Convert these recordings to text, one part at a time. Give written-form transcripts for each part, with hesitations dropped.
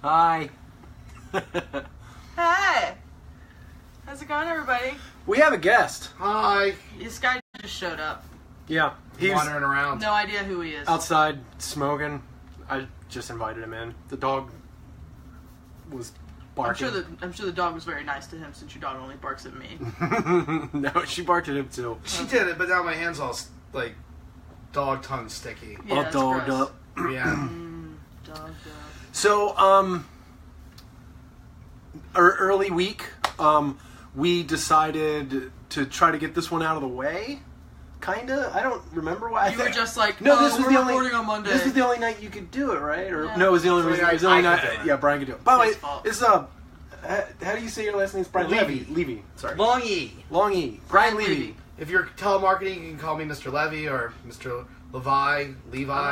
Hi. Hey! How's it going, everybody? We have a guest. Hi. This guy just showed up. Yeah. He's Wandering around. No idea who he is. outside smoking. I just invited him in. The dog was barking. I'm sure the dog was very nice to him since your dog only barks at me. No, she barked at him too. She did it, but now my hand's all, like, dog tongue sticky. Yeah, All that's dogged gross. up. Yeah. Dog. So, early week, we decided to try to get this one out of the way. Kinda. I don't remember why. You were just like, no, this was we're the only recording on Monday. This was the only night you could do it, right? Or Yeah. no, it was the only reason. It was the only I night. could do it. Yeah, Brian could do it. By the way, His fault. it's how do you say your last name? It's Brian Levy. Levy. Sorry. Long E. Long E. Brian Levy. Levy. If you're telemarketing, you can call me Mr. Levy or Mr. Levi.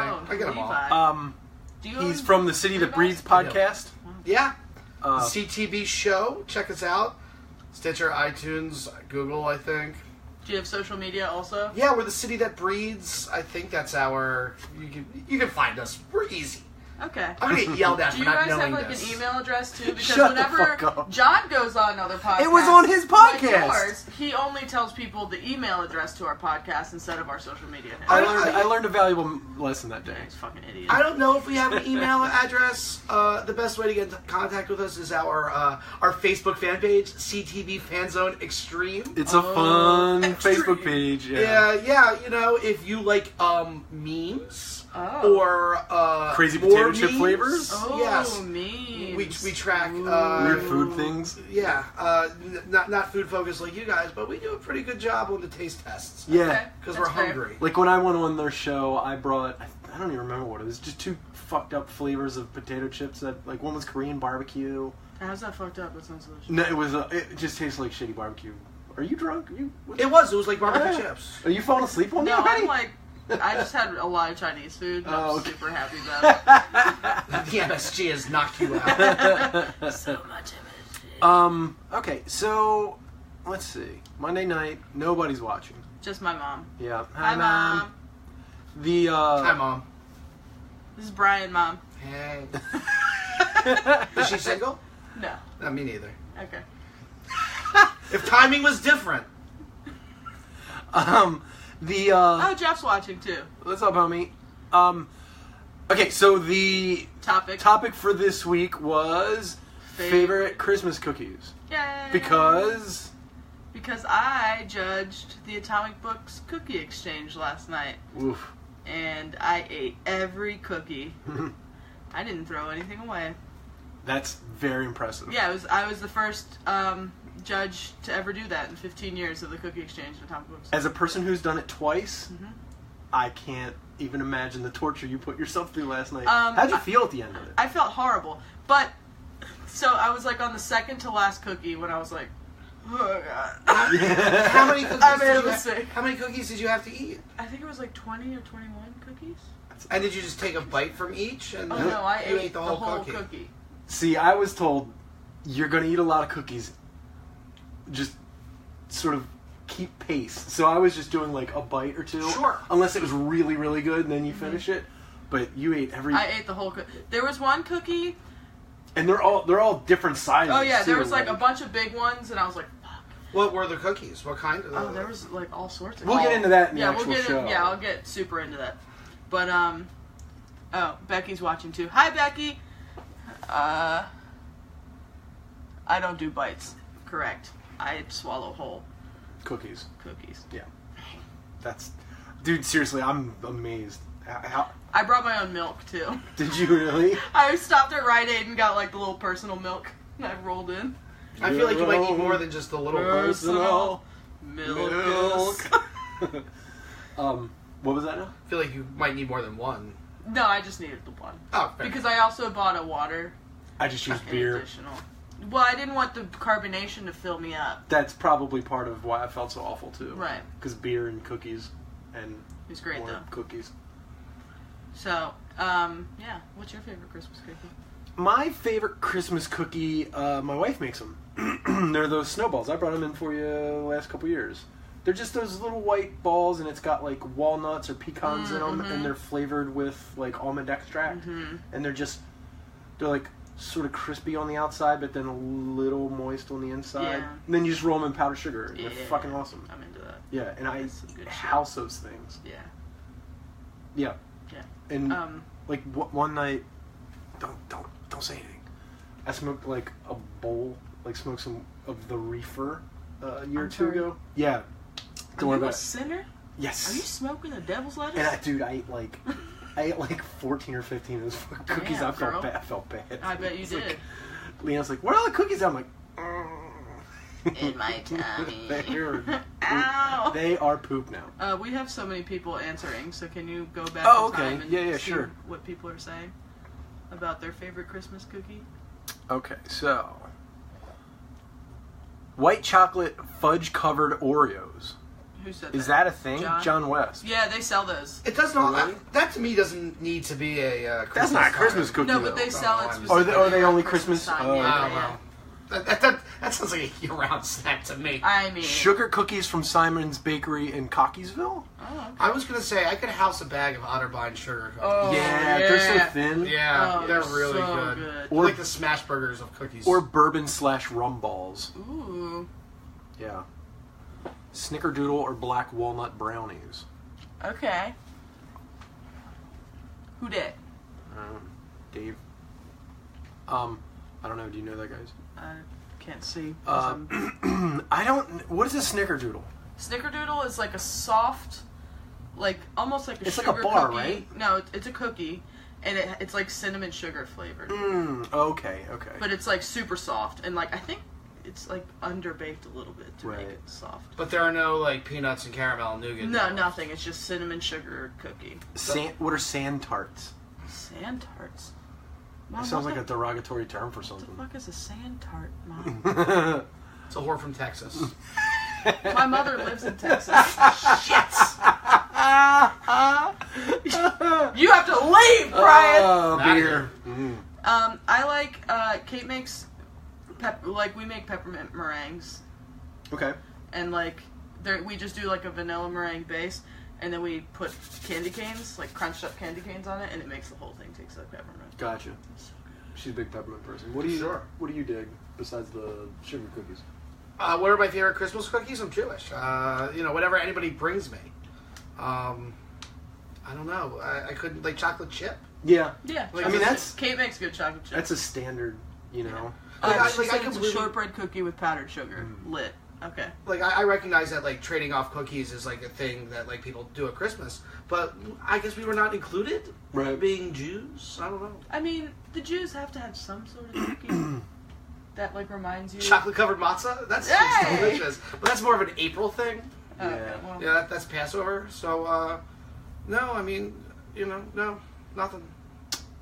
Oh, I get them all. Levi. Do you He's own from the City That Breeds I do. podcast. Yeah. Uh, CTB show. Check us out. Stitcher, iTunes, Google, I think. Do you have social media also? Yeah, we're the City That Breeds. I think that's our... You can find us. We're easy. Okay. I'm going to get yelled at Do for you not guys have knowing like this. an email address too? Because Shut the whenever fuck up. John goes on other podcasts, It was on his like podcast. yours, he only tells people the email address to our podcast instead of our social media. I learned a valuable lesson that day. He's a fucking idiot. I don't know if we have an email address. The best way to get in contact with us is our Facebook fan page, CTB Fanzone Extreme. It's a fun Extreme. Facebook page. Yeah, you know, if you like memes Oh. or Crazy more potato chip memes, flavors? Oh, yes. memes. We track Weird food things. Yeah, not food focused like you guys, but we do a pretty good job on the taste tests. Yeah. Okay. Because That's we're fair. hungry. Like when I went on their show, I brought, I don't even remember what it was, just two fucked up flavors of potato chips that, like one was Korean barbecue. How's that fucked up? That sounds delicious. No, it just tastes like shitty barbecue. Are you drunk? It was like barbecue chips. Are you falling asleep on me No, already? I'm like, I just had a lot of Chinese food. And Oh, I'm okay. super happy about The MSG has knocked you out. it. So much of it. Okay, so, let's see. Monday night, nobody's watching. Just my mom. Yeah. Hi, Mom. The, Hi, Mom. This is Brian, Mom. Hey. Is she single? No. Not me neither. Okay. If timing was different. Oh, Jeff's watching too. What's up, homie? Okay, so the Topic. for this week was favorite Christmas cookies. Yay. Because I judged the Atomic Books Cookie Exchange last night, oof. and I ate every cookie. I didn't throw anything away. That's very impressive. Yeah, I was the first judge to ever do that in 15 years of the Cookie Exchange at Atomic Books. As a person who's done it twice, Mhm. I can't even imagine the torture you put yourself through last night. Um, How'd you feel at the end of it? I felt horrible, but so I was like on the second to last cookie when I was like, oh god. How many cookies I made did a you mistake. How many cookies did you have to eat? I think it was like 20 or 21 cookies. And did you just take a bite from each? And Oh no, I you ate the whole cookie. See, I was told you're going to eat a lot of cookies. Just sort of keep pace. So I was just doing like a bite or two. Sure. Unless it was really, really good and then you finish it. But you ate every... I ate the whole cookie. There was one cookie. And they're all different sizes. Oh yeah, there too, was like a bunch of big ones, and I was like, fuck. What were the cookies? What kind of? Oh, there was like all sorts of. We'll get into that in the yeah, actual we'll get show. Yeah, I'll get super into that. But oh, Becky's watching too. Hi, Becky. I don't do bites. Correct. I swallow whole Cookies. cookies. Yeah. That's... Dude, seriously, I'm amazed. How I brought my own milk too. did you really? I stopped at Rite Aid and got like the little personal milk, and I rolled in. I feel like you might need more than just the little bowls. Personal milk. What was that now? I feel like you might need more than one. No, I just needed the one. Oh, fair. Because I also bought a water. I just used in beer. Additional. Well, I didn't want the carbonation to fill me up. That's probably part of why I felt so awful too. Right. Because beer and cookies and It was great more though. cookies. So, yeah. What's your favorite Christmas cookie? My favorite Christmas cookie, my wife makes them. They're those snowballs. I brought them in for you the last couple years. They're just those little white balls, and it's got like walnuts or pecans in them, and they're flavored with like almond extract, and they're like sort of crispy on the outside, but then a little moist on the inside. Yeah. And then you just roll them in powdered sugar. And Yeah. They're fucking awesome. I'm into that. Yeah, and I That's some good house those things. Yeah. Yeah. Yeah. And Um, one night, don't say anything. I smoked like a bowl, like smoked some of the reefer a year or two ago. Yeah. Don't worry Are you about a it. sinner? Yes. Are you smoking the devil's lettuce? And I ate like 14 or 15 of those fucking cookies. Damn, I felt girl. bad. I felt bad. I bet you It's did. Like, Leanna's like, "Where are all the cookies?" I'm like, In my tummy. Ow. They are poop now. We have so many people answering, so can you go back Oh, in okay. time and Yeah, see sure. what people are saying about their favorite Christmas cookie? Okay, so white chocolate fudge covered Oreos. Who said that? Is that a thing? John? West. Yeah, they sell those. It does not. Really? That to me doesn't need to be a Christmas That's not a Christmas card. cookie. No, but though. they sell it Are specifically. are they for only Christmas? time. Oh, Yeah, I don't yeah. know. That sounds like a year-round snack to me. I mean, Sugar cookies from Simon's Bakery in Cockeysville. Oh, okay. I was gonna say I could house a bag of Otterbein sugar cookies. Oh, yeah, they're so yeah. thin. Yeah, Oh, they're really so good. good. They're like the smash burgers of cookies. Or bourbon/rum balls. Ooh. Yeah. Snickerdoodle or black walnut brownies. Okay. Who did? Dave. I don't know. Do you know that, guys? I can't see. 'cause I don't. What is a snickerdoodle? Snickerdoodle is like a soft, like almost like a It's like sugar a bar, cookie. right? No, it's a cookie, and it's like cinnamon sugar flavored. Okay. But it's like super soft, and like I think it's like underbaked a little bit to make Right. it soft. But there are no like peanuts and caramel and nougat. No, nothing. It's just cinnamon sugar cookie. What are sand tarts? Sand tarts. That Mom, sounds what like a derogatory term for the something. fuck is a sand tart, Mom? It's a whore from Texas. My mother lives in Texas. Shit. You have to leave, Brian. Oh, Outta beer. here. I like. Kate makes. We make peppermint meringues, Okay. and like we just do like a vanilla meringue base, and then we put candy canes, like crunched up candy canes on it, and it makes the whole thing taste like peppermint. Gotcha. She's a big peppermint person. What do you? Sure. What do you dig besides the sugar cookies? What are my favorite Christmas cookies? I'm Jewish. Whatever anybody brings me. I don't know. I couldn't like chocolate chip. Yeah. Yeah, I mean, that's- Kate makes good chocolate chip. That's a standard. You know. She like, said I it's a completely- shortbread cookie with powdered sugar. Lit. Okay. Like I recognize that like trading off cookies is like a thing that like people do at Christmas, but I guess we were not included. Right. Being Jews, I don't know. I mean, the Jews have to have some sort of cookie that like reminds you. Chocolate covered matzah. That's just Hey! delicious. But that's more of an April thing. Oh, okay, Yeah. well, Yeah, that's Passover. So no, I mean, no, nothing.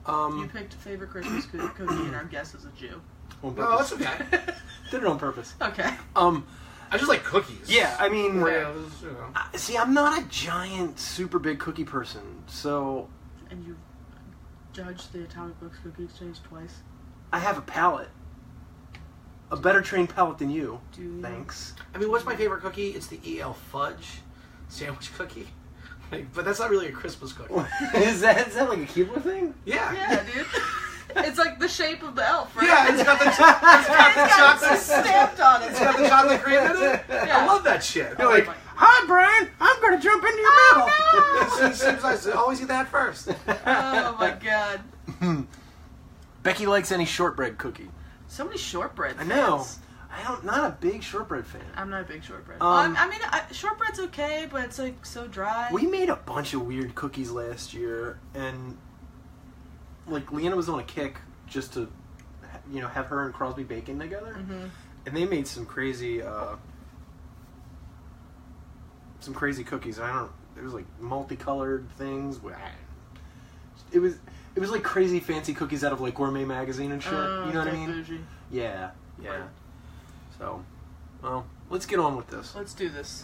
You picked a favorite Christmas cookie, and our guest is a Jew. On No, purpose. that's okay. Did it on purpose. Okay. I just like cookies. Yeah, I mean, Oreos, see, I'm not a giant, super big cookie person, so And you judged the Atomic Books Cookie Exchange twice. I have a palate, a better trained palate than you. Do you? Thanks. I mean, what's my favorite cookie? It's the EL fudge sandwich cookie. But that's not really a Christmas cookie. is that like a Keebler thing? Yeah. Yeah, dude. It's like the shape of the elf, right? Yeah, it's got the It's got chocolate. stamped on it. It's got the chocolate cream in it. Yeah. I love that shit. You're like, hi, Brian. I'm gonna jump into your mouth. It seems nice. Always eat that first. Oh my god. Becky likes any shortbread cookie. So many shortbread. I know. fans. Not a big shortbread fan. I'm not a big shortbread. Um, I mean, shortbread's okay, but it's like so dry. We made a bunch of weird cookies last year, and like Leanna was on a kick just to, have her and Crosby Bacon together, and they made some crazy cookies. It was like multicolored things. It was like crazy fancy cookies out of like Gourmet Magazine and shit. You know what I okay, mean? bougie. Yeah. So, well, let's get on with this. Let's do this.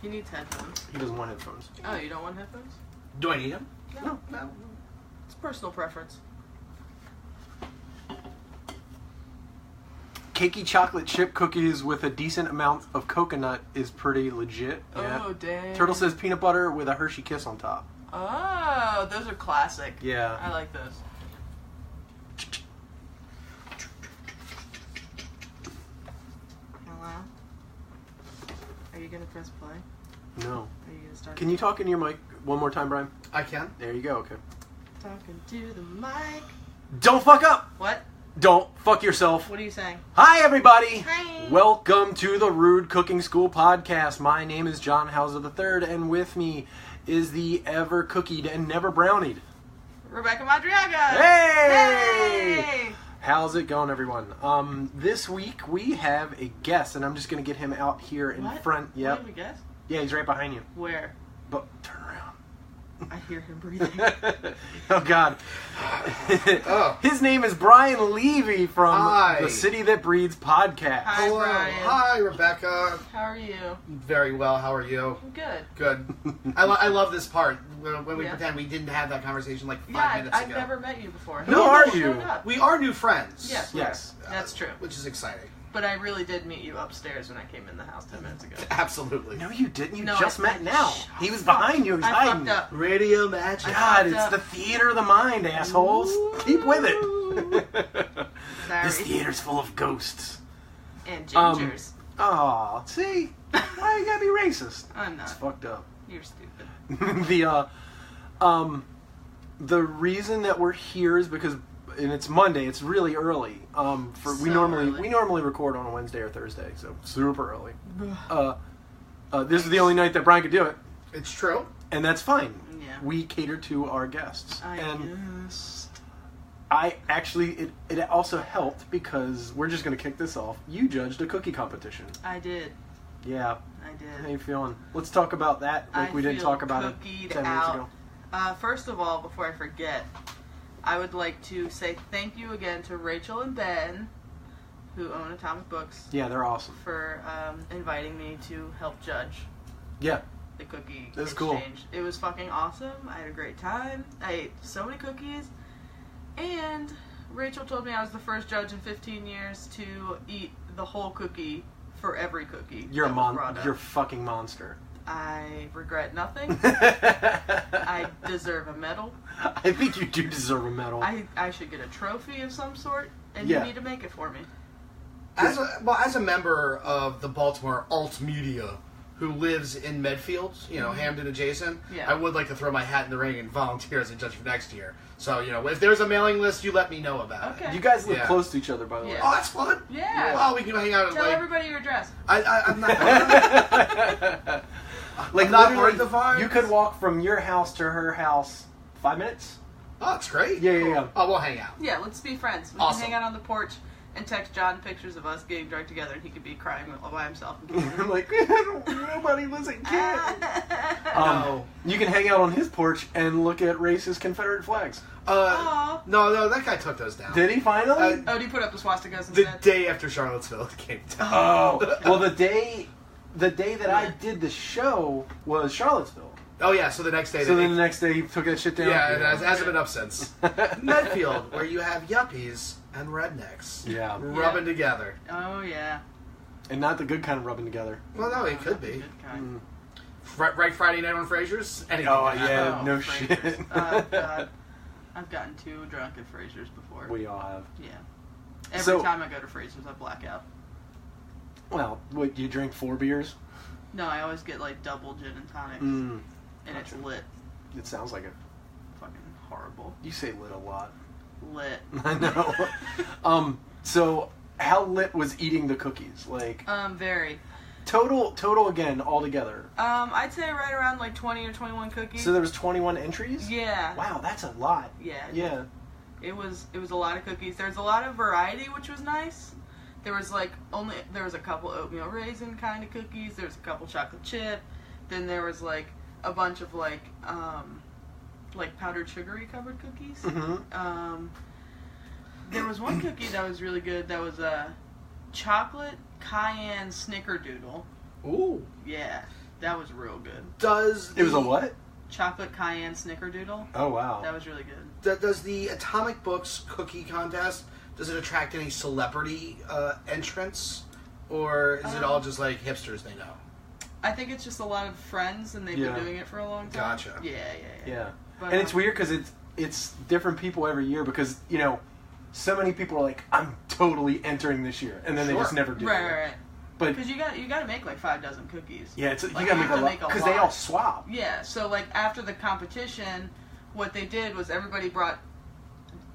He needs headphones. He doesn't want headphones. Oh, you don't want headphones? Do I need them? No. No. It's personal preference. Cakey chocolate chip cookies with a decent amount of coconut is pretty legit. Yeah. Oh, dang. Turtle says peanut butter with a Hershey Kiss on top. Oh, those are classic. Yeah. I like those. you gonna press play? No. Are you gonna start? Can you talk into your mic one more time, Brian? I can. There you go. Okay. Talking to the mic. Don't fuck up. What? Don't fuck yourself. What are you saying? Hi, everybody. Hi. Welcome to the Rouxde Cooking School podcast. My name is John Hauser III, and with me is the ever cookied and never brownied Rebecca Madriaga. Hey! Hey! How's it going, everyone? This week we have a guest, and I'm just going to get him out here in What? front. We Yep. have a guest? Yeah, he's right behind you. Where? But turn around. I hear him breathing. Oh, God. Oh. His name is Brian Levy from Hi. the City That Breeds podcast. Hi, Hello. Brian. Hi, Rebecca. How are you? Very well. How are you? I'm good. Good. I love this part when we Yeah. pretend we didn't have that conversation like 5 Yeah, minutes I've ago. never met you before. Who are showed you? up. We are new friends. Yes, Yes. That's true. Which is exciting. But I really did meet you upstairs when I came in the house 10 minutes ago. Absolutely. No, you didn't. You No, just I- met now. Shh. He was behind you. He was I hiding. fucked up. Radio magic. God, fucked it's up. the theater of the mind, assholes. Keep with it. Sorry. This theater's full of ghosts. And gingers. Aw, see? Why you gotta be racist? I'm It's not. fucked up. You're stupid. The reason that we're here is because, and it's Monday. It's really early. We normally record on a Wednesday or Thursday, so super early. This is the only night that Brian could do it, It's true. and that's fine. Yeah. We cater to our guests, I and guess. I actually it also helped because we're just gonna kick this off. You judged a cookie competition. I did. Yeah. I How did. you feeling? Let's talk about that. Like I we didn't feel talk about it cookied 10 minutes out. ago. First of all, before I forget, I would like to say thank you again to Rachel and Ben, who own Atomic Books, Yeah, they're awesome. for inviting me to help judge Yeah. the cookie That's exchange. cool. It was fucking awesome. I had a great time. I ate so many cookies. And Rachel told me I was the first judge in 15 years to eat the whole cookie for every cookie. You're a that was brought You're up. a fucking monster. I regret nothing. I I deserve a medal. think you do deserve a medal. I should get a trophy of some sort, and Yeah. you need to make it for me. As a member of the Baltimore alt media who lives in Medfield, Hamden adjacent, Yeah. I would like to throw my hat in the ring and volunteer as a judge for next year. So, if there's a mailing list, you let me know about it. Okay. You guys live Yeah. close to each other, by the way. Yeah. Oh, that's fun. Yeah. Oh, we can hang out at Tell everybody your address. I'm not. Like I'm not literally, hard to find. you could walk from your house to her house 5 minutes. Oh, that's great. Yeah, yeah, Cool. yeah. Oh, we'll hang out. Yeah, let's be friends. We Awesome. can hang out on the porch and text John pictures of us getting drunk together, and he could be crying all by himself. I'm like, nobody listen, kid. No. You can hang out on his porch and look at racist Confederate flags. Aw. No, that guy took those down. Did he finally? Oh, do you put up the swastikas The instead? day after Charlottesville came down. Oh, well, the day that I did the show was Charlottesville. Oh yeah, so the next day. So then the next day he took that shit down. yeah, it hasn't been up since. Medfield, where you have yuppies and rednecks. Yeah. Rubbing together. Oh, yeah. And not the good kind of rubbing together. Well, no, it could be. Good kind. Right Friday night on Frasier's? Anything Oh, could happen. yeah. Oh, no Frasier's. shit. Oh, God. I've gotten too drunk at Frasier's before. We all have. Yeah. Every So- time I go to Frasier's, I black out. Well, what, you drink 4 beers? No, I always get like double gin and tonics, Mm, and it's lit. it sounds like it. Fucking horrible. You say lit a lot. Lit. I know. So how lit was eating the cookies? Like, Very. total again, all together. I'd say right around like 20 or 21 cookies. So there was 21 entries? Yeah. Wow, that's a lot. Yeah. Yeah. It was a lot of cookies. There's a lot of variety, which was nice. There was a couple oatmeal raisin kind of cookies. There was a couple chocolate chip. Then there was like a bunch of like powdered sugary covered cookies. Mm-hmm. There was one cookie that was really good. That was a chocolate cayenne snickerdoodle. Ooh. Yeah, that was real good. It was a what? Chocolate cayenne snickerdoodle. Oh, wow. That was really good. Does the Atomic Books cookie contest, does it attract any celebrity entrants? Or is it all just like hipsters they know? I think it's just a lot of friends, and they've Yeah. been doing it for a long time. Gotcha. Yeah. Yeah. But, And it's weird because it's different people every year because, so many people are like, I'm totally entering this year. And then they Sure. just never do. Right. But because you got to make like 5 dozen cookies. yeah, you Like, gotta you make have a to lot make a because they lot. all swap. Yeah, so like after the competition, what they did was everybody brought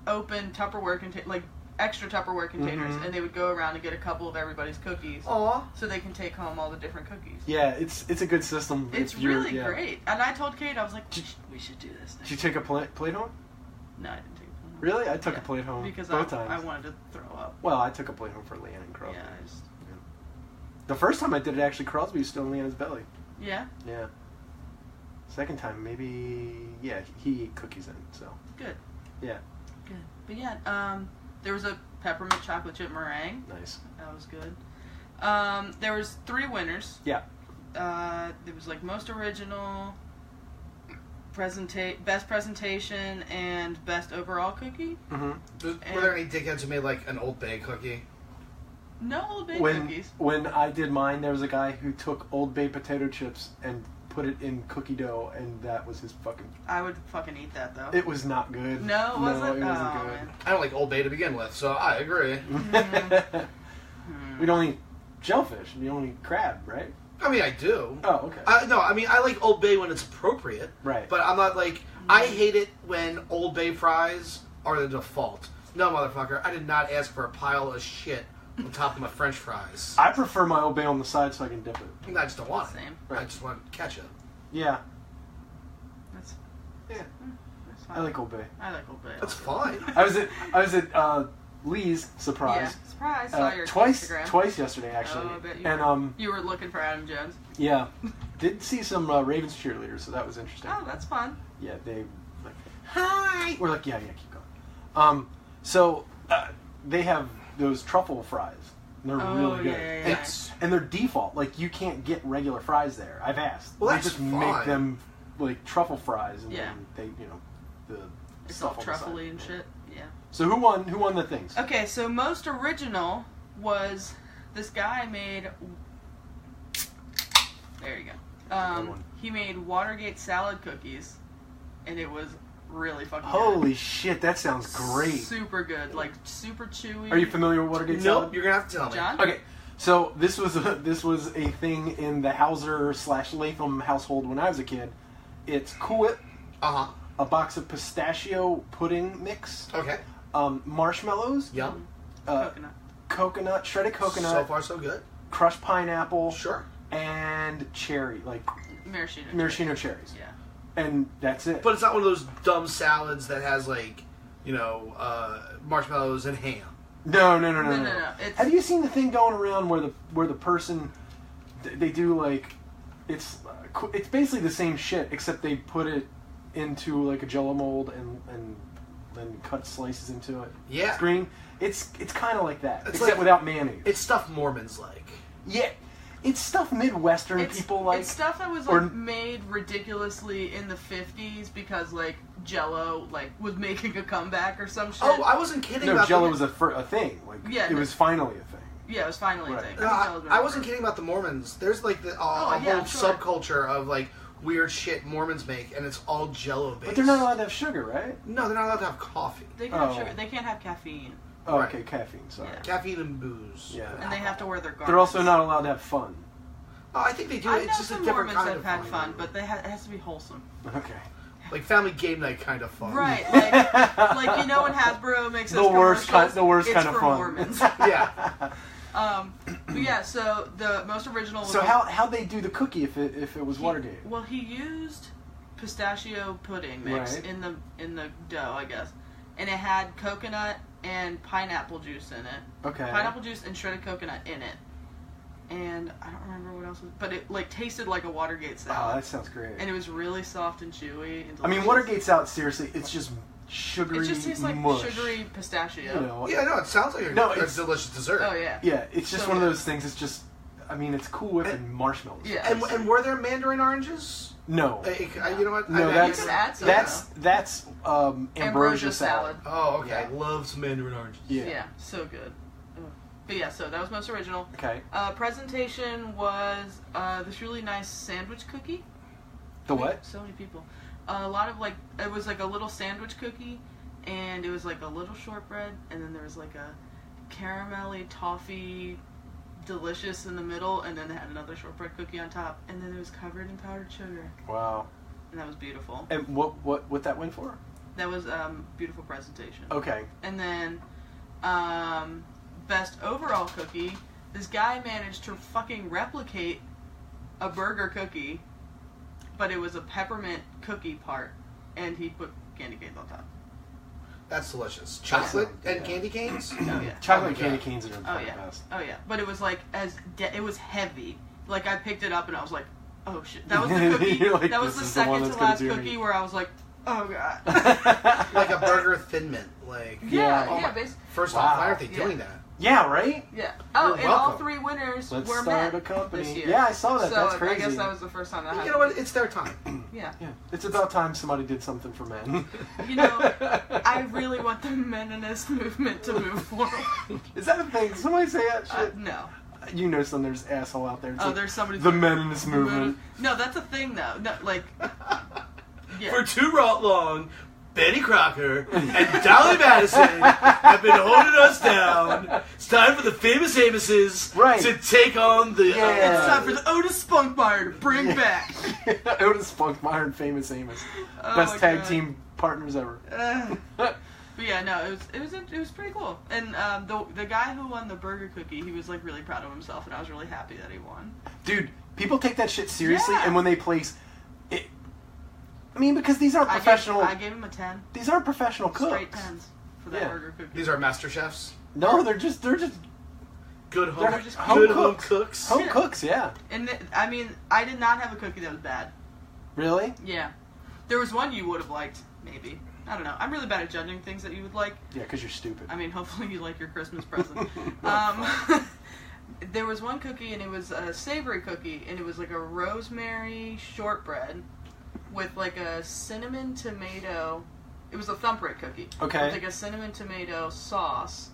open Tupperware like extra Tupperware containers, Mhm. and they would go around and get a couple of everybody's cookies. Aw. So they can take home all the different cookies. Yeah, it's a good system. It's if you're- really yeah. great. And I told Kate, I was like, we should do this. Did you take a plate home? No, I didn't take it home. Really? I took Yeah, a plate home because both I times. wanted to throw up. Well, I took a plate home for Leanne and Crosby. Yeah, I just... The first time I did it, actually, Crosby was still in Leanne's belly. Yeah? Yeah. Second time, maybe... Yeah, he ate cookies in, so... Good. Yeah. Good. But yeah, there was a peppermint chocolate chip meringue. Nice. That was good. There was 3 winners. Yeah. There was like most original, best presentation, and best overall cookie. Mm-hmm. Were there any dickheads who made like an Old Bay cookie? No Old Bay When cookies. when I did mine, there was a guy who took Old Bay potato chips and put it in cookie dough, and that was his fucking... I would fucking eat that though. It was not good. No, it wasn't? it wasn't Oh, good. man. I don't like Old Bay to begin with, so I agree. We don't eat shellfish. We don't eat crab, right? I mean, I do. Oh, okay. No, I mean, I like Old Bay when it's appropriate. Right. But I'm not like, I hate it when Old Bay fries are the default. No, motherfucker, I did not ask for a pile of shit on top of my French fries. I prefer my Old Bay on the side so I can dip it. I just don't want it. Same. I just want ketchup. Yeah. That's Yeah. fine. I like Old Bay. I like Old Bay. That's fine. I was at Lee's surprise. Yeah, surprise. Saw your Instagram. Twice yesterday actually. Oh, I bet you and were. You were looking for Adam Jones. yeah, did see some Ravens cheerleaders, so that was interesting. Oh, that's fun. Yeah, they like, hi. We're like, yeah, keep going. So they have those truffle fries. They're really good. Yeah. And they're default. Like you can't get regular fries there. I've asked. Well, they that's just fine. make them like truffle fries, and Yeah. then they, the It's stuff all on the side. truffly and shit. Yeah. So who won the things? Okay, so most original was this guy made. There you go. Good one. He made Watergate salad cookies, and it was really fucking Holy good. shit, that sounds great. Super good, like super chewy. Are you familiar with Watergate salad? Nope, you're gonna have to tell me. John? Okay, so this was a thing in the Hauser/Latham household when I was a kid. It's Cool Whip, Uh-huh. a box of pistachio pudding mix, Okay. Marshmallows, Yum. Coconut. shredded coconut, So far, so good. crushed pineapple, Sure. and cherry, like Maraschino. cherries. Yeah. And that's it. But it's not one of those dumb salads that has like, marshmallows and ham. No. No. Have you seen the thing going around where the person they do like it's basically the same shit except they put it into like a Jello mold and then cut slices into it. Yeah. It's green. It's kind of like that It's except like- without mayonnaise. It's stuff Mormons like. Yeah, it's stuff Midwestern people like. It's stuff that was like made ridiculously in the 50s because like Jello like was making a comeback or some shit. Oh, I wasn't kidding No, about Jello the, was a thing. Like Yeah, it was finally a thing. Yeah, it was finally Right. a thing. No, I think Jello's been I wasn't around. kidding about the Mormons. There's like a yeah, whole I'm sure. subculture of like weird shit Mormons make, and it's all Jello based. But they're not allowed to have sugar, right? No, they're not allowed to have coffee. They can have Oh. sugar. They can't have caffeine, Oh, Right. okay, caffeine. Sorry. Yeah. Caffeine and booze. Yeah. and they have to wear their garments. They're also not allowed to have fun. Oh, I think they do. I It's know just a some different Mormons kind have of had fun, but it has to be wholesome. Okay. like family game night kind of fun. Right, like you know when Hasbro makes those commercials, the worst it's kind of for fun. Mormons. Yeah. But yeah, so the most original was So how'd they do the cookie if it was Watergate? Well, he used pistachio pudding mix Right. in the dough, I guess, and it had coconut and pineapple juice in it. Okay. Pineapple juice and shredded coconut in it, and I don't remember what else was, but it like tasted like a Watergate Oh, salad, that sounds great. and it was really soft and chewy. And I mean, delicious. Watergate salad. Seriously, it's just sugary. It just tastes like mush, sugary pistachio. You know. Yeah, no, it sounds like a it's- delicious dessert. Oh yeah. Yeah, it's just So one of good. those things. It's just, I mean, it's Cool Whip and marshmallows. Yeah. And were there mandarin oranges? No. You know what? No, I- that's you could add some, that's ambrosia salad. Oh, okay. Yeah. Love some mandarin oranges. Yeah. So good. Ugh. But yeah, so that was most original. Okay. Presentation was this really nice sandwich cookie. The what? So many people. A lot of it was like a little sandwich cookie, and it was like a little shortbread, and then there was like a caramelly toffee delicious in the middle, and then it had another shortbread cookie on top, and then it was covered in powdered sugar. Wow. And that was beautiful. And what that went for? That was beautiful presentation. Okay. And then best overall cookie, this guy managed to fucking replicate a burger cookie, but it was a peppermint cookie part, and he put candy canes on top. That's delicious. Chocolate and yeah. candy canes? Oh yeah. Chocolate and candy canes are the Oh yeah. best. Oh yeah. But it was like it was heavy. Like I picked it up and I was like, oh shit. That was the cookie. Like, that was the second to last cookie where I was like, oh god. Like a burger Thin Mint. Like yeah, basically. First off, why aren't they doing that? Yeah, right? Yeah. Oh, You're and welcome. all 3 winners Let's were start men a company. this year. Yeah, I saw that. So That's crazy. I guess that was the first time that happened. You know what? It's their time. Yeah. Yeah, it's about time somebody did something for men. You know, I really want the meninist movement to move forward. Is that a thing? Somebody say that shit? No. You know, there's asshole out there. It's Oh, like, there's somebody. the men in this movement. No, that's a thing though. No, like. Yeah. For too long, Betty Crocker and Dolly Madison have been holding us down. It's time for the famous Amoses to take on the... It's time for the Otis Spunkmeyer to bring back. Otis Spunkmeyer and Famous Amos. Oh Best my tag God. team partners ever. But yeah, no, it was pretty cool. And the guy who won the burger cookie, he was like really proud of himself, and I was really happy that he won. Dude, people take that shit seriously, Yeah. and when they place... I mean, because these aren't professional... I gave him a 10. These aren't professional cooks. Straight 10s for that burger cookie. These are master chefs? No, they're just Good home, They're just good home home cooks. cooks. home cooks, yeah. And I mean, I did not have a cookie that was bad. Really? Yeah. There was one you would have liked, maybe. I don't know. I'm really bad at judging things that you would like. Yeah, because you're stupid. I mean, hopefully you like your Christmas present. There was one cookie, and it was a savory cookie, and it was like a rosemary shortbread with like a cinnamon tomato. It was a thumbprint cookie. Okay. With like a cinnamon tomato sauce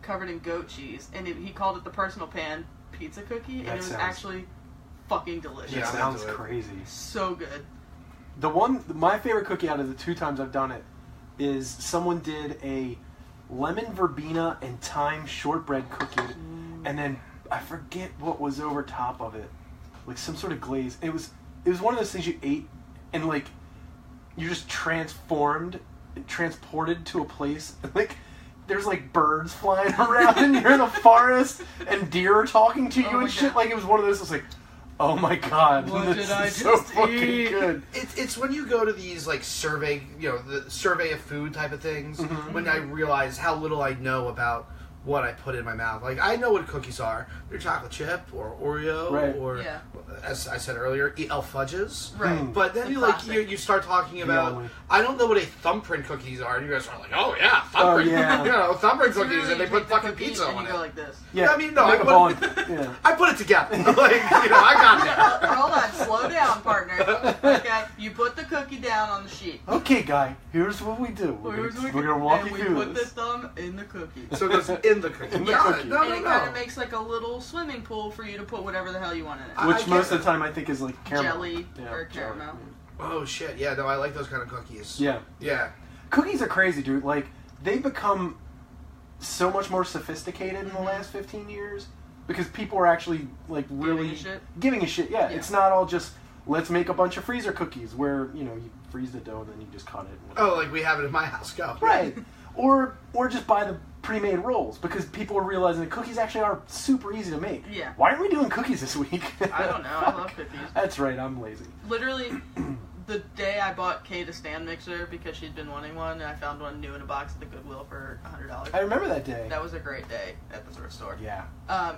covered in goat cheese, and he called it the personal pan pizza cookie, and it was actually fucking delicious. That Yeah, sounds into it. crazy. So good. My favorite cookie out of the 2 times I've done it is someone did a lemon verbena and thyme shortbread cookie, and then I forget what was over top of it, like some sort of glaze. It was one of those things you ate, and like you're just transported to a place like. There's like birds flying around and you're in a forest and deer are talking to you Oh and my shit. God. Like it was one of those. It's like, oh my god, What this did I is so just fucking eat? good. It's when you go to these like survey, the survey of food type of things, Mm-hmm. when I realize how little I know about what I put in my mouth. Like I know what cookies are. They're chocolate chip or Oreo Right. or, Yeah. as I said earlier, elf fudges. Right. Mm. But then The you like classic. you start talking about. only. I don't know what a thumbprint cookies are, and you guys are like, oh yeah, thumbprint. yeah. Thumbprint So cookies, really, and they you put take the fucking cookie pizza and on you it. go like this. Yeah, I mean, no, make I a ball. put, Yeah. I put it together. I got there. Hold on, slow down, partner. Okay, you put the cookie down on the sheet. Okay, guy, here's what we do. We're gonna walk and you we through put this. the thumb in the cookie. So it goes in the cookie. In the Yeah, cookie. No, And no, it kind no. of makes like a little swimming pool for you to put whatever the hell you want in it. I Which get most of it. the time I think is like caramel. Jelly Yeah, or jelly. caramel. Oh shit! Yeah, no, I like those kind of cookies. Yeah. Yeah. Cookies are crazy, dude. Like, they've become so much more sophisticated in the last 15 years because people are actually, like, really giving a shit. Yeah, Yeah. it's not all just, let's make a bunch of freezer cookies where, you freeze the dough and then you just cut it. Oh, like we have it in my house. Go. Right. Or just buy the pre-made rolls because people are realizing that cookies actually are super easy to make. Yeah. Why aren't we doing cookies this week? I don't know. I love cookies. That's right. I'm lazy. Literally, the day I bought Kate a stand mixer because she'd been wanting one, and I found one new in a box at the Goodwill for $100. I remember that day. That was a great day at the thrift store. Yeah.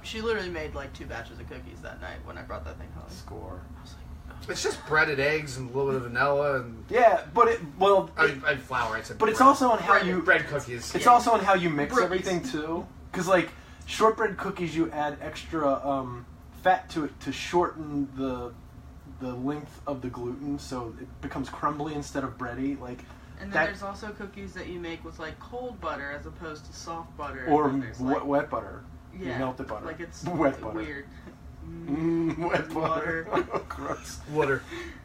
She literally made like 2 batches of cookies that night when I brought that thing home. Score. I was like, It's just breaded eggs and a little bit of vanilla and Yeah, but and flour. I said. but it's bread. also on how you bread cookies. It's also on how you mix Brookies. everything too, because like shortbread cookies, you add extra fat to it to shorten the length of the gluten, so it becomes crumbly instead of bready. Like and then that, there's also cookies that you make with like cold butter as opposed to soft butter. or and there's, like, wet butter. yeah, You melted butter. Like it's wet butter. weird. Wet butter. Water. Gross. Water.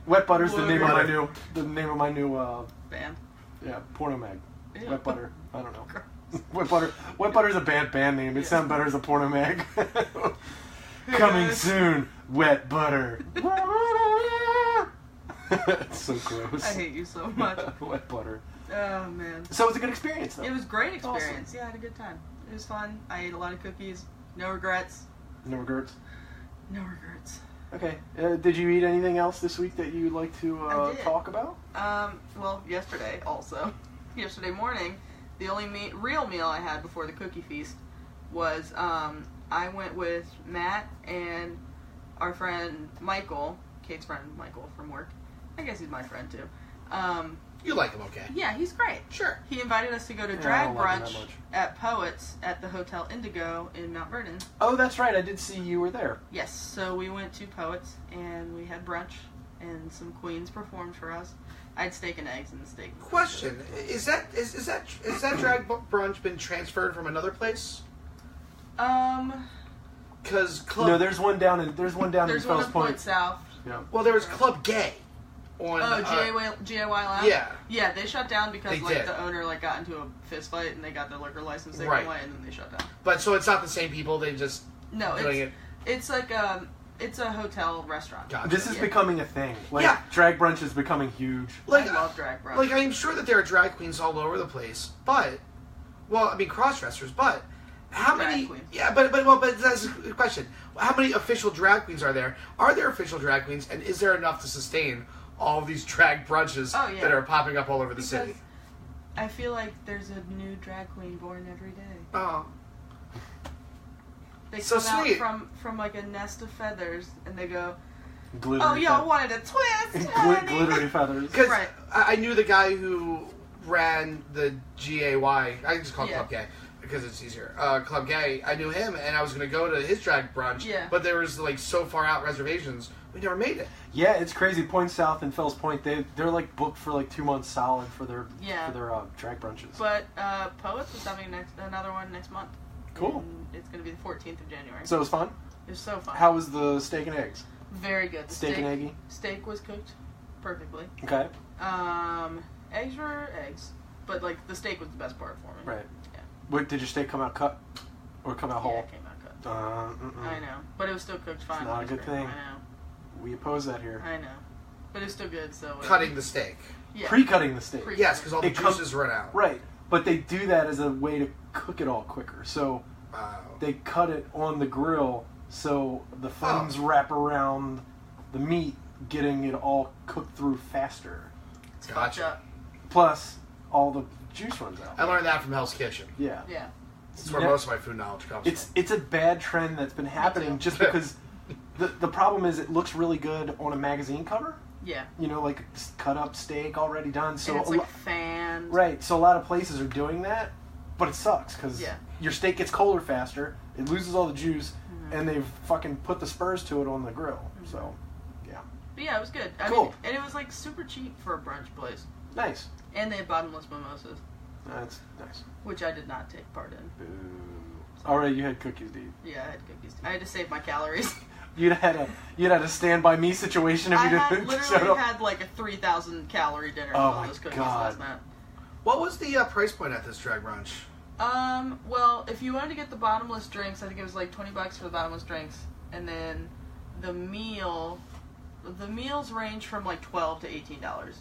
Wet butter's the name of my Water. new Band. porno mag. Ew. Wet butter. I don't know. Wet butter. Wet butter's a bad band name. It Yeah. sounds better as a porno mag. Coming soon, wet butter. It's so gross. I hate you so much. Wet butter. Oh man. So it was a good experience, though. It was a great experience. Awesome. Yeah, I had a good time. It was fun. I ate a lot of cookies. No regrets. No regrets. No regrets. Okay. Did you eat anything else this week that you'd like to talk about? Well, yesterday also. Yesterday morning, the only real meal I had before the cookie feast was I went with Matt and our friend Michael, Kate's friend Michael from work. I guess he's my friend too. You like him, okay? Yeah, he's great. Sure. He invited us to go to drag brunch at Poets at the Hotel Indigo in Mount Vernon. Oh, that's right. I did see you were there. Yes, so we went to Poets and we had brunch and some queens performed for us. I had steak and eggs and steak. Question: Is that drag brunch been transferred from another place? Because Club. No, there's one down in There's Fells one in Point South. Yeah. Well, there was Club Gay. On, GAY Lounge? Yeah. Yeah, they shut down because They did. the owner got into a fist fight and they got their liquor license taken Right. away and then they shut down. But so it's not the same people. They just No, doing it's like it's a hotel restaurant. Gotcha. This is becoming a thing. Like, Yeah. drag brunch is becoming huge. Like, I love drag brunch. Like, I'm sure that there are drag queens all over the place, but, well, I mean, cross-dressers, but how Drag many... queens. Yeah, but that's the question. How many official drag queens are there? Are there official drag queens, and is there enough to sustain all of these drag brunches that are popping up all over the city? I feel like there's a new drag queen born every day. Oh. They So come sweet. out from like a nest of feathers and they go, Glittery "Oh, y'all wanted a twist, honey." glittery feathers. Because Right. I knew the guy who ran the GAY, I just call it Yeah. Club Gay, because it's easier. Club Gay, I knew him, and I was going to go to his drag brunch, Yeah. but there was, like, so far out reservations, we never made it. Yeah, it's crazy. Point South and Fells Point, they're like booked for like 2 months solid for their drag brunches. But Poets is having another one next month. Cool. And it's going to be the 14th of January. So it was fun? It was so fun. How was the steak and eggs? Very good. The Steak and eggy? Steak was cooked perfectly. Okay. Eggs were eggs, but like the steak was the best part for me. Right. Yeah. What, did your steak come out cut? Or come out Yeah, whole? it came out cut. I I know, but it was still cooked fine. It's not a good thing. I know. We oppose that here. I know, but it's still good. So Cutting the steak. Yeah. Pre-cutting the steak. Yes, because all the It comes- juices run out. Right. But they do that as a way to cook it all quicker. So Wow. they cut it on the grill so the flames wrap around the meat, getting it all cooked through faster. It's fucked Gotcha. up. Plus, all the juice runs out. I learned that from Hell's Kitchen. Yeah. Yeah. That's where Yeah. most of my food knowledge comes It's a bad trend that's been happening just because the problem is it looks really good on a magazine cover. Yeah. You know, like cut up steak already done. So And it's like fans. right. So a lot of places are doing that, but it sucks because your steak gets colder faster. It loses all the juice, and they've fucking put the spurs to it on the grill. So, yeah. But yeah, it was good. I Cool. mean, and it was like super cheap for a brunch place. Nice. And they had bottomless mimosas, That's nice. which I did not take part in. Boo. All right, you had cookies, dude. Yeah, I had cookies. I had to save my calories. You'd had a stand by me situation if I you had didn't show literally up. had like a 3,000 calorie dinner with Oh all my those cookies God. last night. What was the price point at this drag brunch? Well, if you wanted to get the bottomless drinks, I think it was like $20 for the bottomless drinks, and then the meals range from like $12 to $18.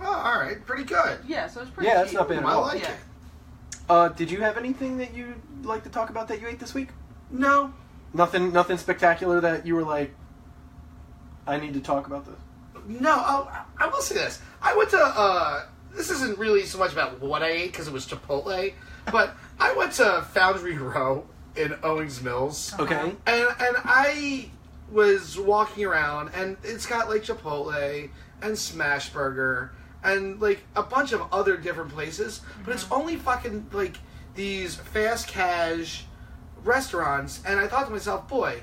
Oh, all right, pretty good. Yeah, so it's pretty Yeah, cheap. that's not bad at I all. like Yeah. it. Did you have anything that you'd like to talk about that you ate this week? No. Nothing spectacular that you were like, I need to talk about this? No, I will say this. I went to, this isn't really so much about what I ate, because it was Chipotle, but I went to Foundry Row in Owings Mills. Okay. And I was walking around, and it's got, like, Chipotle and Smash Burger and, like, a bunch of other different places, but it's only fucking, like, these fast cash restaurants, and I thought to myself, boy,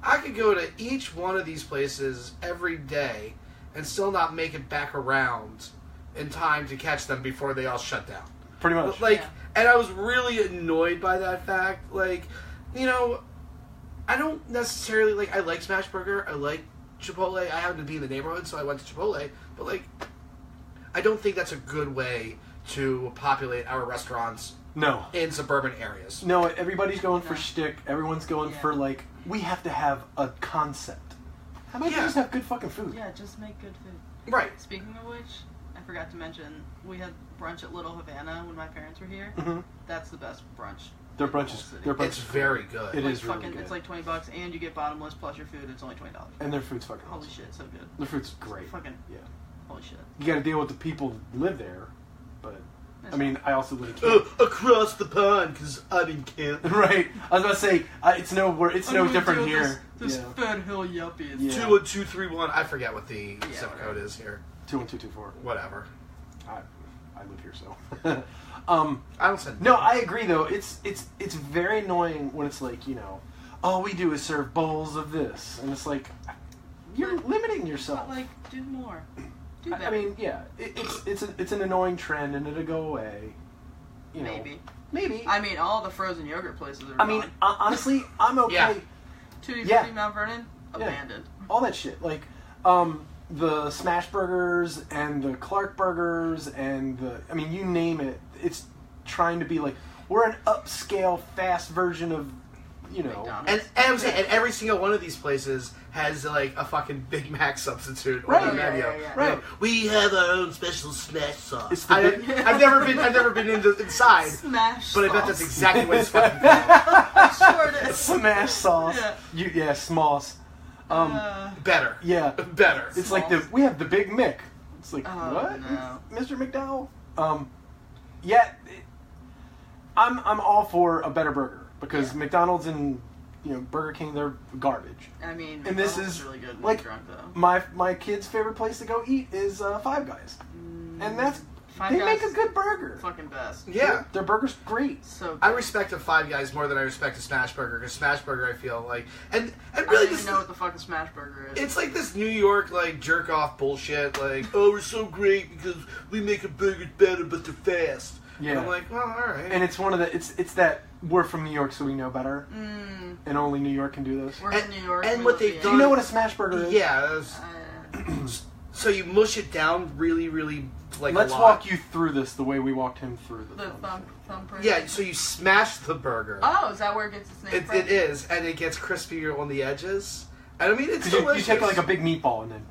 I could go to each one of these places every day and still not make it back around in time to catch them before they all shut down. Pretty much. Like, and I was really annoyed by that fact. Like, you know, I don't necessarily, like, I like Smash Burger, I like Chipotle, I happen to be in the neighborhood, so I went to Chipotle, but, like, I don't think that's a good way to populate our restaurants No. in suburban areas. No, everybody's going for No. shtick. Everyone's going Yeah. for, like, we have to have a concept. How about you Yeah. just have good fucking food? Yeah, just make good food. Right. Speaking of which, I forgot to mention, we had brunch at Little Havana when my parents were here. Mm-hmm. That's the best brunch. Their in the brunch whole is city. their brunch It's is very good. It like is really fucking, good. It's like $20 and you get bottomless plus your food. It's only $20. And their food's fucking Holy awesome. shit, so good. Their food's great. Fucking Yeah. holy shit. You got to deal with the people who live there, but That's I mean, I also live in Canada. Across the pond, because I'm in Canada. Right. I was about to say it's no different here. This Yeah. Fed Hill yuppies. Yeah. 21231. I forget what the zip whatever. code is here. 21224. Whatever. I live here, so. I don't send. No, I agree though. It's very annoying when it's like, you know, all we do is serve bowls of this, and it's like you're limiting yourself. But like, do more. Do better. I mean, yeah, it's an annoying trend, and it'll go away. You know, maybe. I mean, all the frozen yogurt places are I mean, gone. honestly, I'm okay. Yeah. Tutti yeah. Frutti Mount Vernon, Yeah. abandoned. All that shit, like the smash burgers and the Clark burgers and I mean, you name it. It's trying to be like we're an upscale, fast version of, you know. McDonald's. And I'm saying, and every single one of these places has like a fucking Big Mac substitute Right. on the menu. Yeah. You Right. know, we have our own special smash sauce. It's the I've never been inside, Smash but I bet sauce. that's exactly what it's fucking called. Sure it is. Smash sauce. Yeah. Yeah, smalls. Better. Yeah. Better. It's like we have the Big Mick. It's like Oh, what, no. Mr. McDowell? Yeah, I'm all for a better burger because Yeah. McDonald's and Burger King, they're garbage. I mean, And this McDonald's is really good when like you're drunk though. my kid's favorite place to go eat is Five Guys, and that's Five they Guys make a good burger. fucking best. Yeah. Their burger's great. So good. I respect a Five Guys more than I respect a Smash Burger, because Smash Burger I feel like and I really don't this even know what the fuck a smash burger is. it's like this New York like jerk off bullshit, like, oh, we're so great because we make a burger better but they're fast. Yeah. And I'm like, well, alright. And it's one of the it's that we're from New York, so we know better, Mm, and only New York can do this. we're in New York. and we what live they've here. Do you know what a smash burger is? yeah, that's, so you mush it down really, really like Let's a lot. walk you through this the way we walked him through the The thumbprint. Yeah, so you smash the burger. Oh, is that where it gets its name from? It is, and it gets crispier on the edges. And I mean, it's Because you delicious. take like a big meatball and then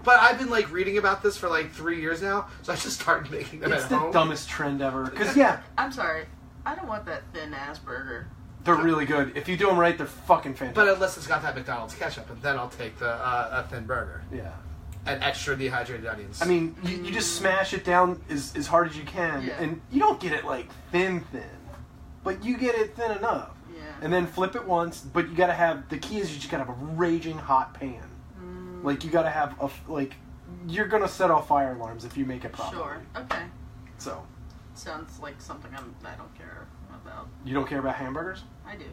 But I've been like reading about this for like 3 years now, so I just started making them it's at the home. dumbest trend ever. Because yeah, I'm sorry. I don't want that thin ass burger. they're really good. If you do them right, they're fucking fantastic. But unless it's got that McDonald's ketchup, and then I'll take the a thin burger yeah. and extra dehydrated onions. I mean, you just smash it down as hard as you can, Yeah. and you don't get it like thin, but you get it thin enough. Yeah. And then flip it once, but you gotta have, the key is you just gotta have a raging hot pan. Like, you gotta have you're gonna set off fire alarms if you make it properly. Sure. Okay. So, Sounds like something I don't care about. you don't care about hamburgers? I do.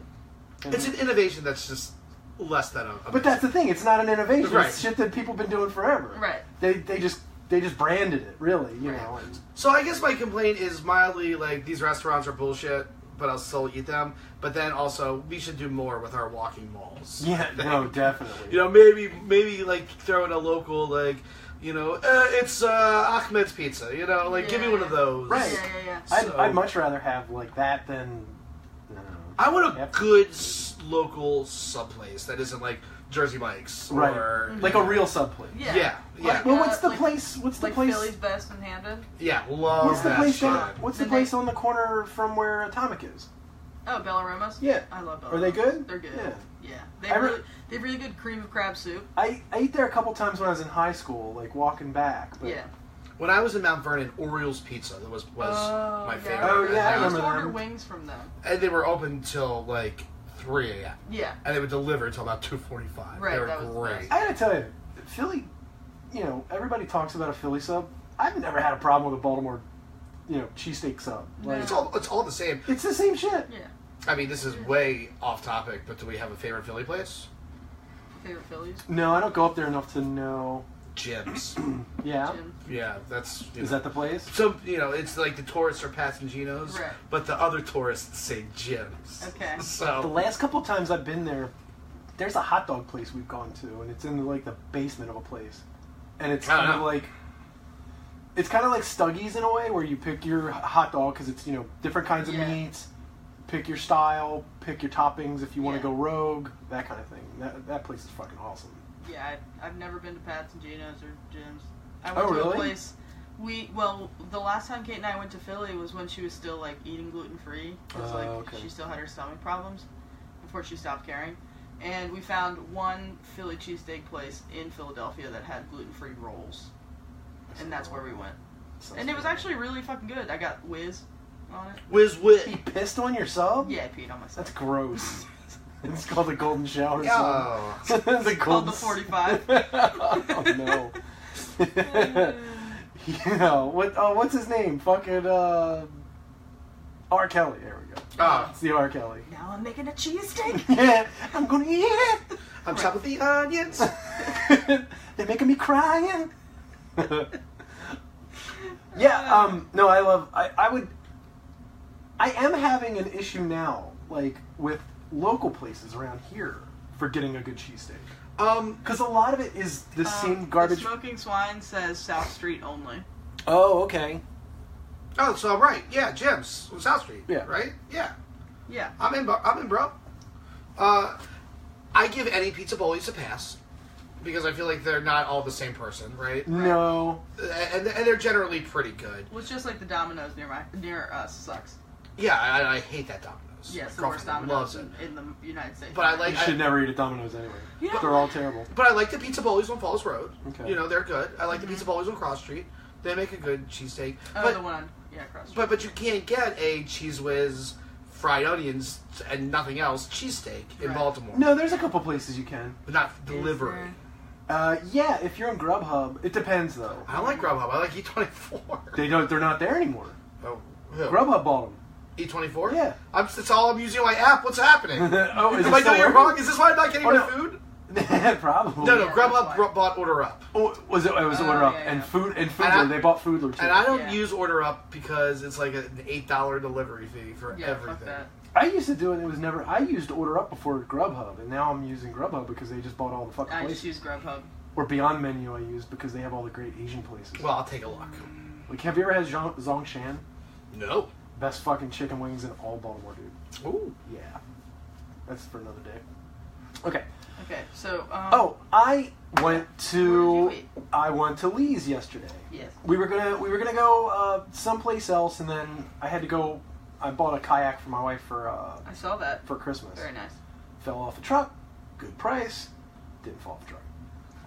it's an innovation that's just less than a. But that's the thing, it's not an innovation. Right. It's shit that people have been doing forever. Right. They just branded it, really, you know. And, So I guess my complaint is mildly like these restaurants are bullshit, but I'll still eat them. But then also we should do more with our walking malls. yeah, no, definitely. You know, maybe like throw in a local like, you know, it's Ahmed's Pizza. You know, like give me one of those. Right. Yeah. I'd much rather have like that than. I want a Yep. good local sub place that isn't like Jersey Mike's Right. or Like a real sub place. Yeah. yeah. Like, Well, what's the like- place? What's the Like place? Philly's Best in Hamden. Yeah, love What's the that place? shit. What's the Then place they- on the corner from where Atomic is? Oh, Bellaroma's? Yeah. I love Bellaroma's. Are they good? They're good. Yeah. Yeah. They have really good cream of crab soup. I ate there a couple times when I was in high school, like walking back. But Yeah. When I was in Mount Vernon, Orioles Pizza was my favorite. Oh, yeah, I I used remember to order them. wings from them. And they were open till like 3 a.m. Yeah. and they would deliver until about 2:45. Right, They were that was the great. best. I gotta tell you, Philly. You know, everybody talks about a Philly sub. I've never had a problem with a Baltimore, cheesesteak sub. Like, It's all the same. it's the same shit. Yeah. I mean, this is way off topic, but do we have a favorite Philly place? Favorite Phillies? No, I don't go up there enough to know. Jim's. Yeah, Jim. Yeah, that's. is that the place? So it's like the tourists are Passanginos, Right. but the other tourists say Jim's. Okay. The So last couple times I've been there, there's a hot dog place we've gone to, and it's in like the basement of a place, and it's Oh, kind no. of like it's kind of like Stuggies in a way, where you pick your hot dog because it's different kinds of meats. Pick your style, pick your toppings if you want to go rogue, that kind of thing. That place is fucking awesome. Yeah, I've never been to Pat's and Gino's or Jim's. I Oh, went to really? a place. The last time Kate and I went to Philly was when she was still like eating gluten free because she still had her stomach problems before she stopped caring. And we found one Philly cheesesteak place in Philadelphia that had gluten free rolls, and that's where we went. And it was actually really fucking good. I got whiz on it. Whiz. You pissed on your sub? Yeah, I peed on myself. That's gross. It's called the golden shower. Oh. The called the 45. Oh no. What's his name? Fucking R. Kelly. There we go. It's the R. Kelly. Now I'm making a cheesesteak. Yeah, I'm gonna eat it. I'm chopping the onions. They're making me crying. Yeah. No, I am having an issue now, like with local places around here for getting a good cheesesteak. Because a lot of it is the same garbage. The Smoking Swine says South Street only. Oh, okay. Oh, so right, yeah, Jim's on South Street. Yeah. Right. Yeah. Yeah. I'm in, bro. I give any pizza bullies a pass because I feel like they're not all the same person, right? No. And they're generally pretty good. Well, it's just like the Domino's near us sucks. Yeah, I hate that Domino's. Yeah, it's the Girlfriend worst Domino's loves it. in the United States. But I like. You should never eat at Domino's anyway. Yeah. They're all terrible. But I like the pizza bullies on Falls Road. Okay. They're good. I like the pizza bullies on Cross Street. They make a good cheesesteak. Oh, the one on Cross Street. But you can't get a Cheese Whiz, fried onions, and nothing else cheesesteak in Baltimore. No, there's a couple places you can. But not delivery. Yeah, if you're on Grubhub, it depends though. I don't like Grubhub. I like E24. They're not there anymore. Oh, who? Grubhub bought them. E24? Yeah. That's all I'm using on my app. What's happening? Oh, is Am it I still doing it working? wrong? Is this why I'm not getting my food? Probably. No, Yeah, Grubhub that's bought Order Up. Oh, it was Order Up yeah. and Foodler. They bought Foodler too. And I don't use Order Up because it's like an $8 delivery fee for everything. Fuck that. I used to do it. I used Order Up before Grubhub, and now I'm using Grubhub because they just bought all the fucking I places. just use Grubhub. Or Beyond Menu I use because they have all the great Asian places. Well, I'll take a look. Like, have you ever had Zongshan? No. Best fucking chicken wings in all Baltimore, dude. Ooh. Yeah. That's for another day. Okay. Okay, so. I went to. Where did you eat? I went to Lee's yesterday. Yes. We were gonna go someplace else, and then I had to go. I bought a kayak for my wife for I saw that. for Christmas. Very nice. Fell off the truck. Good price. Didn't fall off the truck.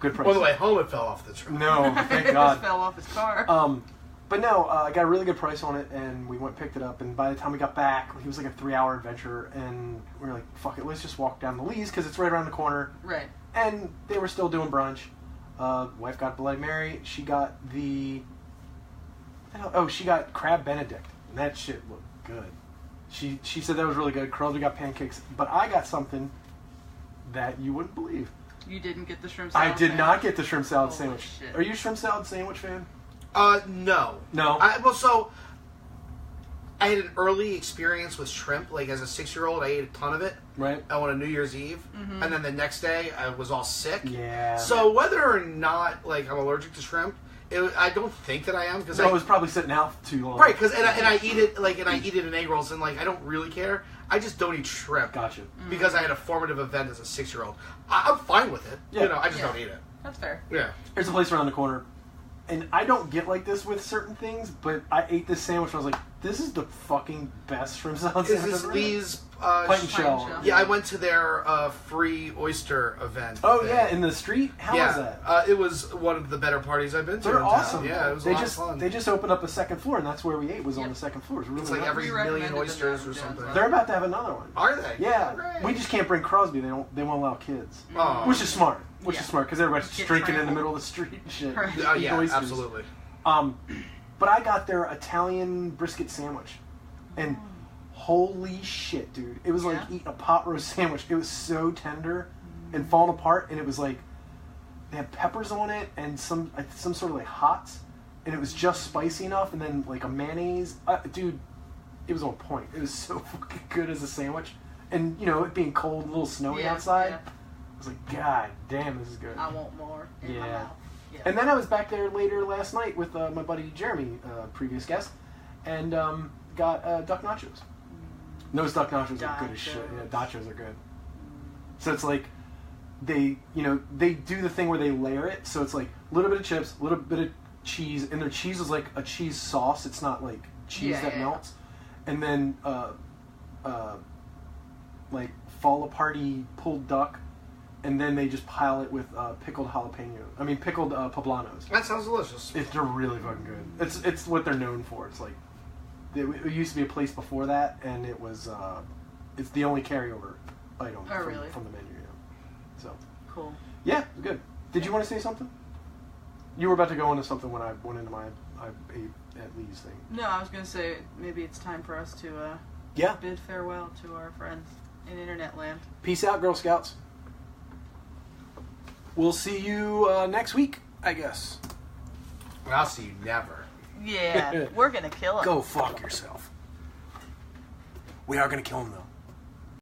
Good price. On the way home, it fell off the truck. No, thank It God. just fell off his car. But no, I got a really good price on it, and we went and picked it up. And by the time we got back, it was like a 3-hour adventure, and we were like, "Fuck it, let's just walk down to Lee's because it's right around the corner." Right. And they were still doing brunch. Wife got Bloody Mary. She got she got Crab Benedict, and that shit looked good. She said that was really good. Curly got pancakes, but I got something that you wouldn't believe. You didn't get the shrimp salad I did sandwich? not get the shrimp salad Holy sandwich. shit. Are you a shrimp salad sandwich fan? No. No. I had an early experience with shrimp. Like, as a 6-year-old, I ate a ton of it. Right. On a New Year's Eve. Mm-hmm. And then the next day, I was all sick. Yeah. So, whether or not, like, I'm allergic to shrimp, I don't think that I am. Because I was probably sitting out too long. Right, because I eat it, like, and I eat it in egg rolls, and, like, I don't really care. I just don't eat shrimp. Gotcha. Because I had a formative event as a 6-year-old. I'm fine with it. Yeah. I just don't eat it. That's fair. Yeah. There's a place around the corner, and I don't get like this with certain things, but I ate this sandwich and I was like, this is the fucking best shrimp salad Is sandwich this I've ever Lee's... Pint and shell. Yeah, I went to their free oyster event. Oh, thing. yeah, in the street? How was that? It was one of the better parties I've been to. They're in town. awesome. Yeah, it was they a lot just of fun. They just opened up a second floor, and that's where we ate, was on Yep. the second floor. It was really It's like nice. every We million recommended oysters them or down something. Jones. They're about to have another one. Are they? Yeah. Oh, great. We just can't bring Crosby. They won't allow kids. Oh. Which is smart. Which Yeah. is smart, because everybody's just Get drinking in the trampled. middle of the street and shit. Right. Oh, Eating yeah, oysters. absolutely. But I got their Italian brisket sandwich, and holy shit, dude! It was like Yeah? eating a pot roast sandwich. It was so tender and falling apart, and it was like they had peppers on it and some sort of like hots, and it was just spicy enough, and then like a mayonnaise. Dude, it was on point. It was so fucking good as a sandwich, and it being cold, a little snowy outside. Yeah. I was like, God damn, this is good. I want more in my Yeah. mouth. Yeah. And then I was back there later last night with my buddy Jeremy, previous guest, and got duck nachos. Those duck nachos are good as shit. Yeah, nachos are good. So it's like they do the thing where they layer it. So it's like a little bit of chips, a little bit of cheese, and their cheese is like a cheese sauce. It's not like cheese that melts. And then like fall aparty pulled duck, and then they just pile it with pickled poblanos. That sounds delicious. They're really fucking good. It's what they're known for. It's like it used to be a place before that, and it was it's the only carryover item from the menu. Yeah. So cool. Yeah, it was good. Did you want to say something? You were about to go into something when I went into my I ate at Lee's thing. No, I was gonna say maybe it's time for us to bid farewell to our friends in internet land. Peace out, Girl Scouts. We'll see you next week, I guess. I'll see you never. Yeah, we're gonna kill him. Go fuck yourself. We are gonna kill him though.